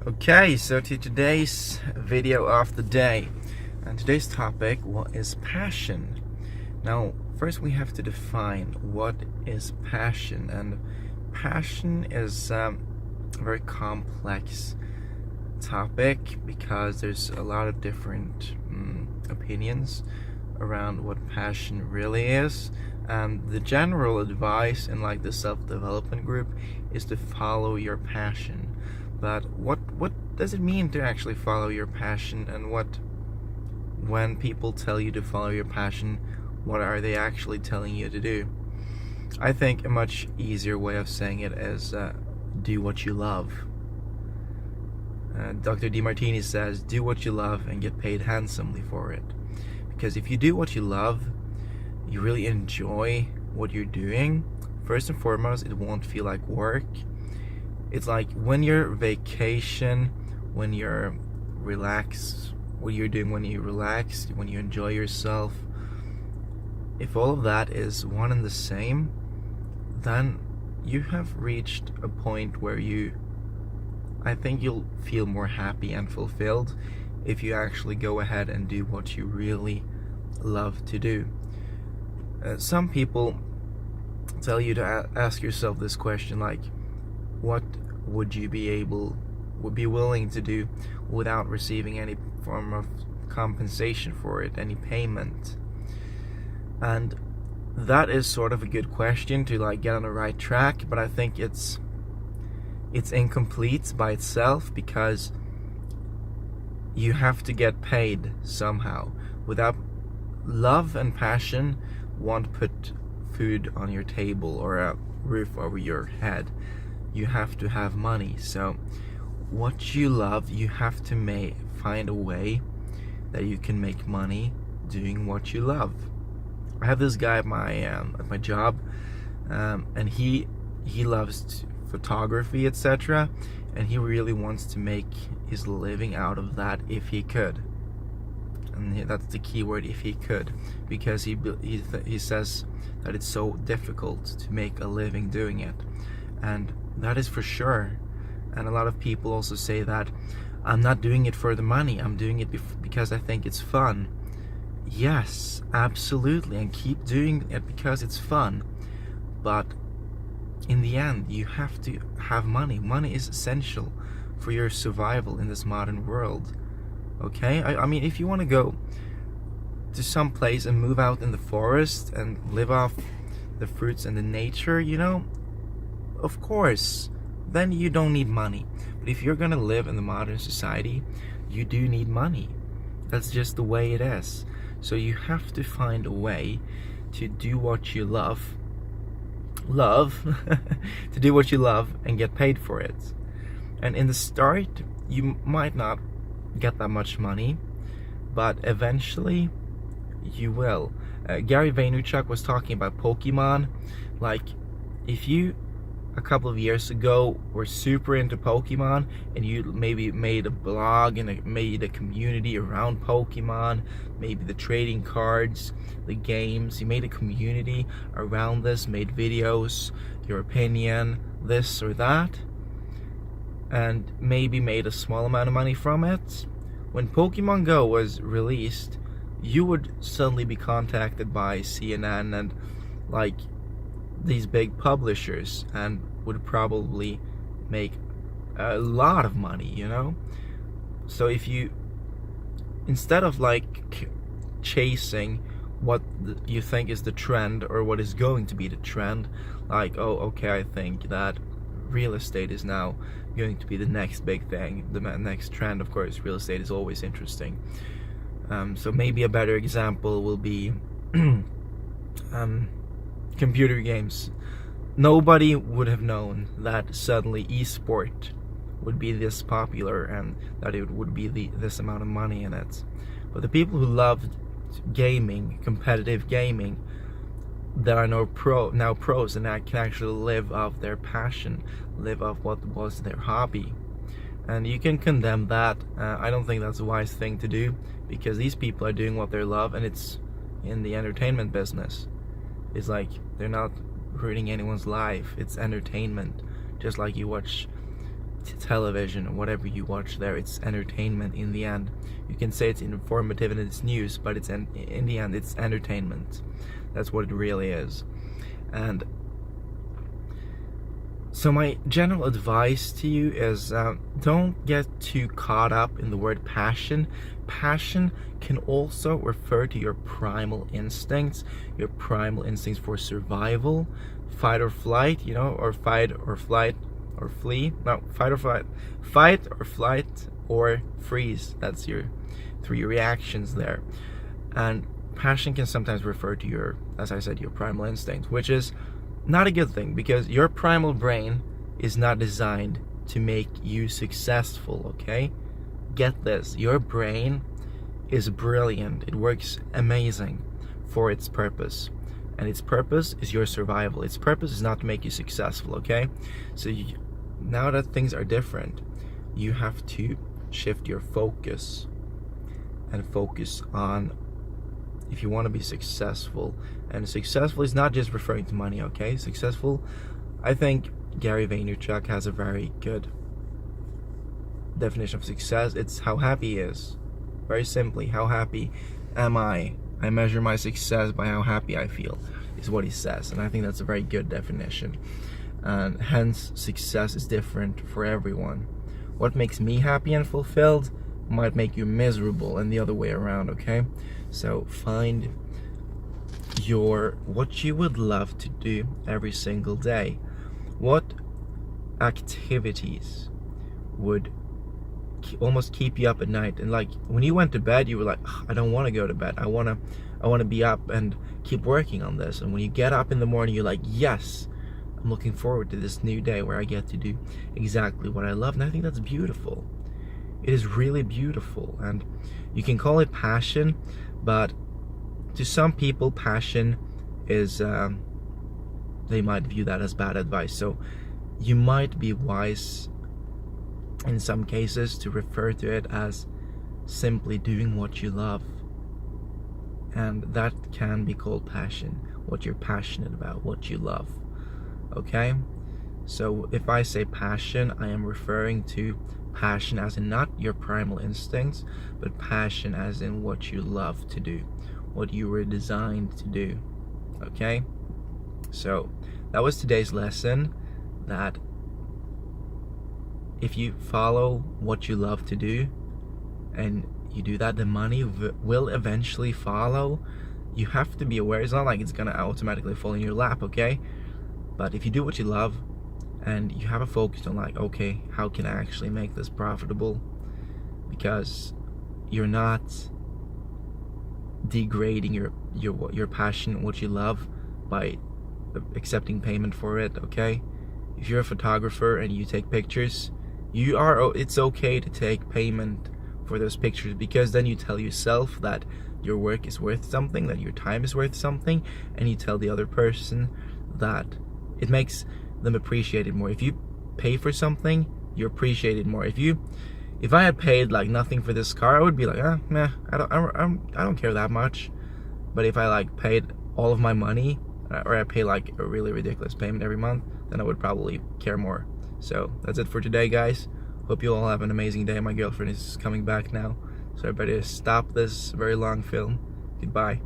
Okay, so to today's video of the day, and today's topic, what is passion? Now, first we have to define what is passion, and passion is a very complex topic because there's a lot of different opinions around what passion really is. And the general advice in like the self-development group is to follow your passion. But what does it mean to actually follow your passion, and when people tell you to follow your passion, what are they actually telling you to do? I think a much easier way of saying it is do what you love. Dr. DeMartini says, do what you love and get paid handsomely for it. Because if you do what you love, you really enjoy what you're doing, first and foremost, it won't feel like work. It's like when you're vacation, when you're relaxed, what you're doing when you relax, when you enjoy yourself, if all of that is one and the same, then you have reached a point where I think you'll feel more happy and fulfilled if you actually go ahead and do what you really love to do. Some people tell you to ask yourself this question, like, what would you be willing to do without receiving any form of compensation for it, any payment? And that is sort of a good question to like get on the right track, but I think it's incomplete by itself, because you have to get paid somehow. Without love and passion won't put food on your table or a roof over your head. You have to have money. So what you love, you have to find a way that you can make money doing what you love. I have this guy at my job, and he loves photography, etc., and he really wants to make his living out of that if he could. And that's the key word, if he could, because he says that it's so difficult to make a living doing it, and that is for sure. And a lot of people also say that I'm not doing it for the money, I'm doing it because I think it's fun. Yes, absolutely, and keep doing it because it's fun, but in the end you have to have money. Money is essential for your survival in this modern world. Okay, I mean, if you want to go to some place and move out in the forest and live off the fruits and the nature, of course, then you don't need money. But if you're gonna live in the modern society, you do need money. That's just the way it is. So you have to find a way to do what you love to do what you love and get paid for it. And in the start you might not get that much money, but eventually you will. Gary Vaynerchuk was talking about Pokemon. Like, if you a couple of years ago were super into Pokemon, and you maybe made a blog and made a community around Pokemon, maybe the trading cards, the games, you made a community around this, made videos, your opinion, this or that, and maybe made a small amount of money from it. When Pokemon Go was released, you would suddenly be contacted by CNN and like these big publishers, and would probably make a lot of money, So if you, instead of like chasing what you think is the trend or what is going to be the trend, like, oh, okay, I think that real estate is now going to be the next big thing, the next trend. Of course, real estate is always interesting. So maybe a better example will be computer games. Nobody would have known that suddenly esport would be this popular and that it would be this amount of money in it. But the people who loved gaming, competitive gaming, that are now pros and that can actually live off their passion, live off what was their hobby. And you can condemn that. I don't think that's a wise thing to do, because these people are doing what they love, and it's in the entertainment business. It's like they're not hurting anyone's life. It's entertainment, just like you watch television or whatever you watch there, it's entertainment in the end. You can say it's informative and it's news, but it's in the end it's entertainment. That's what it really is. And so my general advice to you is don't get too caught up in the word passion. Passion can also refer to your primal instincts for survival, fight or flight, or fight or flight or flee. No, fight or flight or freeze. That's your 3 reactions there. And passion can sometimes refer to your, as I said, your primal instinct, which is not a good thing, because your primal brain is not designed to make you successful, okay? Get this, your brain is brilliant. It works amazing for its purpose. And its purpose is your survival. Its purpose is not to make you successful, okay? So now that things are different, you have to shift your focus and focus on, if you want to be successful. And successful is not just referring to money, okay? Successful, I think Gary Vaynerchuk has a very good definition of success. It's how happy he is. Very simply, how happy am I? I measure my success by how happy I feel, is what he says. And I think that's a very good definition. And hence, success is different for everyone. What makes me happy and fulfilled might make you miserable, and the other way around, okay? So find what you would love to do every single day. What activities would almost keep you up at night? And like when you went to bed, you were like, I don't want to go to bed. I want to be up and keep working on this. And when you get up in the morning, you're like, yes, I'm looking forward to this new day where I get to do exactly what I love. And I think that's beautiful. It is really beautiful. And you can call it passion, but to some people, passion is, they might view that as bad advice. So you might be wise in some cases to refer to it as simply doing what you love. And that can be called passion, what you're passionate about, what you love. Okay? So if I say passion, I am referring to passion as in not your primal instincts, but passion as in what you love to do, what you were designed to do. Okay? So that was today's lesson, that if you follow what you love to do and you do that, the money will eventually follow. You have to be aware. It's not like it's gonna automatically fall in your lap, okay? But if you do what you love and you have a focus on like, okay, how can I actually make this profitable? Because you're not degrading your passion, what you love, by accepting payment for it, okay? If you're a photographer and you take pictures, it's okay to take payment for those pictures, because then you tell yourself that your work is worth something, that your time is worth something, and you tell the other person that it makes them appreciate it more. If you pay for something, you appreciate it more. If I had paid like nothing for this car, I would be like, meh, I don't care that much. But if I like paid all of my money, or I pay like a really ridiculous payment every month, then I would probably care more. So that's it for today, guys. Hope you all have an amazing day. My girlfriend is coming back now, so I better stop this very long film. Goodbye.